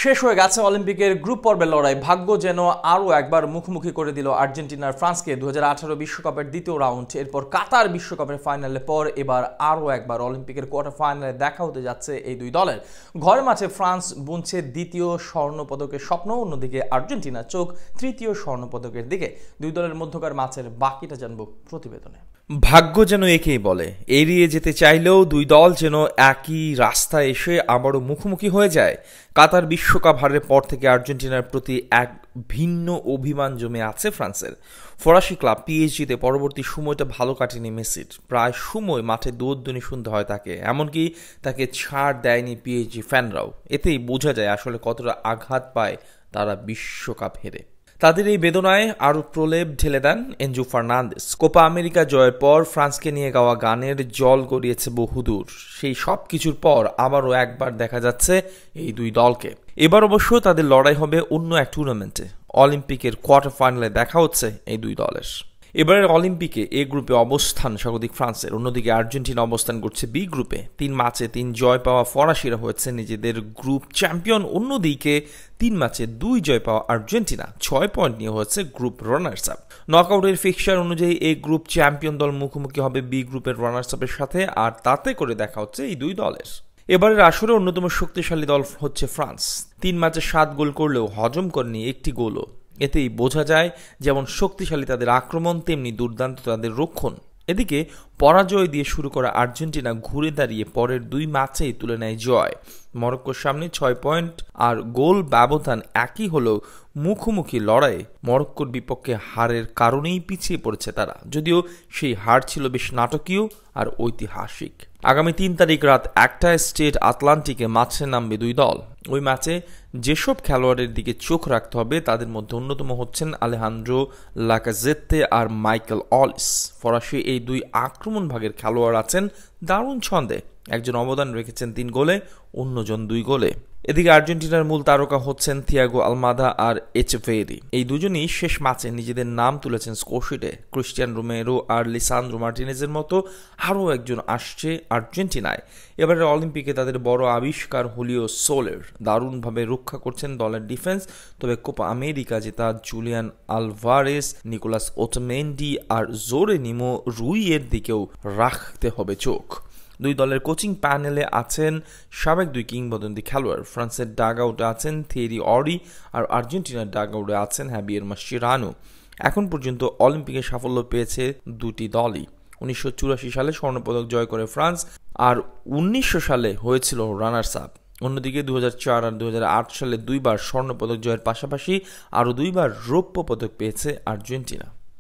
শেষ হয়ে গেছে অলিম্পিকের গ্রুপ পর্বের লড়াই। ভাগ্য যেন আরও একবার মুখোমুখি করে দিল আর্জেন্টিনার ফ্রান্সকে 2018 বিশ্বকাপের দ্বিতীয় রাউন্ড, এরপর কাতার বিশ্বকাপের ফাইনালে পর এবার আরও একবার অলিম্পিকের কোয়ার্টার ফাইনালে দেখা হতে যাচ্ছে এই দুই দলের। ঘরের মাঠে ফ্রান্স বুনছে দ্বিতীয় স্বর্ণপদকের স্বপ্ন, অন্যদিকে আর্জেন্টিনা চোখ তৃতীয় স্বর্ণপদকের দিকে। দুই দলের মধ্যকার ম্যাচের বাকিটা জানবো প্রতিবেদনে। ভাগ্য যেন একেই বলে, এড়িয়ে যেতে চাইলেও দুই দল যেন একই রাস্তায় এসে আবারও মুখোমুখি হয়ে যায়। কাতার বিশ্বকাপ হারের পর থেকে আর্জেন্টিনার প্রতি এক ভিন্ন অভিমান জমে আছে ফ্রান্সের। ফরাসি ক্লাব পিএসজিতে পরবর্তী সময়টা ভালো কাটেনি মেসির। প্রায় সময় মাঠে দৌড়দৌড়ি শুনতে হয় তাকে, এমনকি তাকে ছাড় দেয়নি পিএসজি ফ্যানরাও। এতেই বোঝা যায় আসলে কতটা আঘাত পায় তারা বিশ্বকাপ হেরে। তাদের এই বেদনায় আরও প্রলেপ ঢেলে দেন এনজো ফার্নান্দেস। কোপা আমেরিকা জয়ের পর ফ্রান্সকে নিয়ে গাওয়া গানের জল গড়িয়েছে বহুদূর। সেই সব কিছুর পর আবারও একবার দেখা যাচ্ছে এই দুই দলকে। এবার অবশ্য তাদের লড়াই হবে অন্য এক টুর্নামেন্টে। অলিম্পিকের কোয়ার্টার ফাইনালে দেখা হচ্ছে এই দুই দলের। এবারের অলিম্পিকে এ গ্রুপে অবস্থান স্বাগতিক ফ্রান্সের, অন্যদিকে আর্জেন্টিনা অবস্থান করছে বি গ্রুপে। 3 ম্যাচে 3 জয় পাওয়া ফরাসিরা হয়েছে নিজেদের গ্রুপ চ্যাম্পিয়ন, অন্যদিকে 3 ম্যাচে 2 জয় পাওয়া আর্জেন্টিনা 6 পয়েন্ট নিয়ে হয়েছে গ্রুপ রানার্স আপ। নকআউটের ফিক্সচার অনুযায়ী এই গ্রুপ চ্যাম্পিয়ন দল মুখোমুখি হবে বি গ্রুপের রানার্স আপের সাথে, আর তাতে করে দেখা হচ্ছে এই দুই দলের। এবারের আসরে অন্যতম শক্তিশালী দল হচ্ছে ফ্রান্স। 3 ম্যাচে 7 গোল করলেও হজম করেনি একটি গোলও। এতেই বোঝা যায় যেমন শক্তিশালী তাদের আক্রমণ, তেমনি দুর্দান্ত তাদের রক্ষণ। এদিকে পরাজয় দিয়ে শুরু করা আর্জেন্টিনা ঘুরে দাঁড়িয়ে পরের 2 ম্যাচেই তুলে নেয় জয়। মরক্কোর সামনে 6 পয়েন্ট আর গোল ব্যবধান একই হলেও মুখোমুখি লড়াইয়ে মরক্কোর বিপক্ষে হারের কারণেই পিছিয়ে পড়েছে তারা, যদিও সেই হার ছিল বেশ নাটকীয় আর ঐতিহাসিক। আগামী 3 তারিখ রাত 1টায় স্টেড আটলান্টিকে মাঠে নামবে দুই দল। ওই ম্যাচে যেসব খেলোয়াড়ের দিকে চোখ রাখতে হবে তাদের মধ্যে অন্যতম হচ্ছেন আলেহান্দ্রো লাকাজেত্তে আর মাইকেল অলিস। ফরাসি এই দুই আক্রমণ ভাগের খেলোয়াড় আছেন দারুণ ছন্দে। একজন অবদান রেখেছেন 3 গোলে, অন্যজন 2 গোলে। এদিকে আর্জেন্টিনার মূল তারকা হচ্ছেন থিয়াগো আলমাদা আর এচেভেরি। এই দুজনই শেষ ম্যাচে নিজেদের নাম তুলেছেন স্কোরশিটে। ক্রিস্টিয়ান রোমেরো আর লিসান্দ্রো মার্টিনেজের মতো আরও একজন আসছে আর্জেন্টিনায়। এবারে অলিম্পিকে তাদের বড় আবিষ্কার হলিও সোলের দারুণভাবে রক্ষা করছেন দলের ডিফেন্স। তবে কোপা আমেরিকা জেতা জুলিয়ান আলভারেস, নিকোলাস ওটামেন্ডি আর জোরে নিমো রুইয়ের দিকেও রাখতে হবে চোখ। দুই দলের কোচিং প্যানেলে আছেন সাবেক 2 কিংবদন্তি খেলোয়াড়। ফ্রান্সের ডাগ আউটে আছেন থিয়েরি অরি আর আর্জেন্টিনার ডাগ আউটে আছেন হাবিয়ের মাসচেরানো। এখন পর্যন্ত অলিম্পিকে সাফল্য পেয়েছে দুটি দলই। 1984 সালে স্বর্ণপদক জয় করে ফ্রান্স, আর 1900 সালে হয়েছিল রানার্স আপ। অন্যদিকে 2004 আর 2008 সালে 2বার স্বর্ণপদক জয়ের পাশাপাশি আরও 2বার রৌপ্য পদক পেয়েছে আর্জেন্টিনা।